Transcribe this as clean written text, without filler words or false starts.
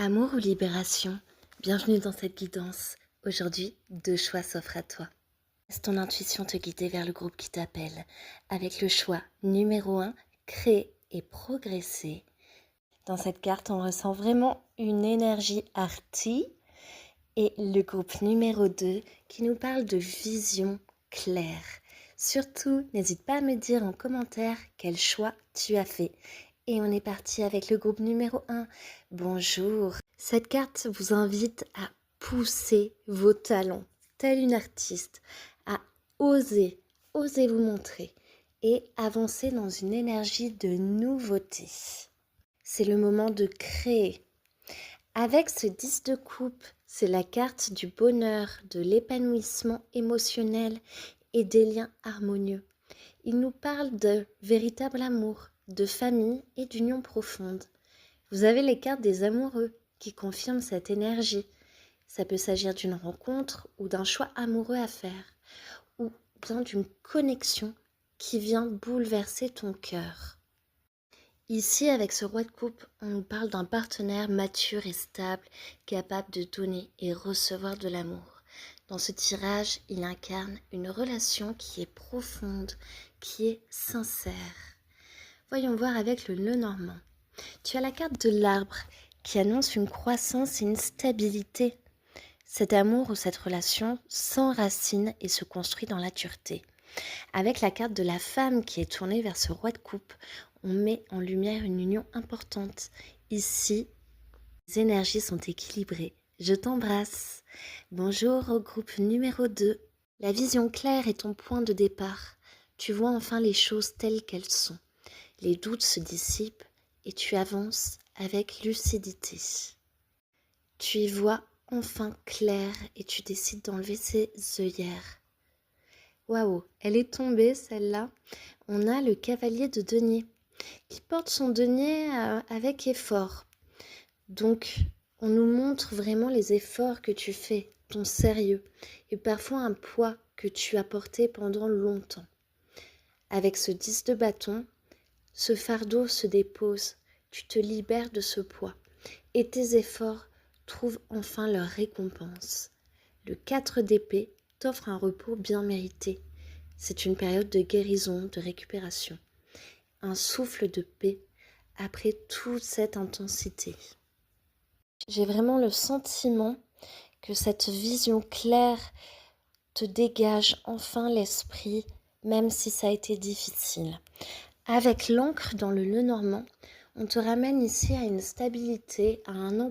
Amour ou libération, bienvenue dans cette guidance. Aujourd'hui, 2 choix s'offrent à toi. Laisse ton intuition te guider vers le groupe qui t'appelle. Avec le choix numéro 1, créer et progresser. Dans cette carte, on ressent vraiment une énergie arty. Et le groupe numéro 2 qui nous parle de vision claire. Surtout, n'hésite pas à me dire en commentaire quel choix tu as fait. Et on est parti avec le groupe numéro 1. Bonjour. Cette carte vous invite à pousser vos talents, telle une artiste, à oser vous montrer et avancer dans une énergie de nouveauté. C'est le moment de créer. Avec ce 10 de coupe, c'est la carte du bonheur, de l'épanouissement émotionnel et des liens harmonieux. Il nous parle de véritable amour, de famille et d'union profonde. Vous avez les cartes des amoureux qui confirment cette énergie. Ça peut s'agir d'une rencontre ou d'un choix amoureux à faire, ou bien d'une connexion qui vient bouleverser ton cœur. Ici, avec ce roi de coupe, on nous parle d'un partenaire mature et stable, capable de donner et recevoir de l'amour. Dans ce tirage, il incarne une relation qui est profonde, qui est sincère. Voyons voir avec le Lenormand. Tu as la carte de l'arbre qui annonce une croissance et une stabilité. Cet amour ou cette relation s'enracine et se construit dans la dureté. Avec la carte de la femme qui est tournée vers ce roi de coupe, on met en lumière une union importante. Ici, les énergies sont équilibrées. Je t'embrasse. Bonjour au groupe numéro 2. La vision claire est ton point de départ. Tu vois enfin les choses telles qu'elles sont. Les doutes se dissipent et tu avances avec lucidité. Tu y vois enfin clair et tu décides d'enlever ces œillères. Waouh, elle est tombée celle-là. On a le cavalier de denier qui porte son denier avec effort. Donc, on nous montre vraiment les efforts que tu fais, ton sérieux et parfois un poids que tu as porté pendant longtemps. Avec ce 10 de bâton, ce fardeau se dépose, tu te libères de ce poids et tes efforts trouvent enfin leur récompense. Le 4 d'épée t'offre un repos bien mérité. C'est une période de guérison, de récupération. Un souffle de paix après toute cette intensité. J'ai vraiment le sentiment que cette vision claire te dégage enfin l'esprit, même si ça a été difficile. Avec l'encre dans le Lenormand, on te ramène ici à une stabilité, à un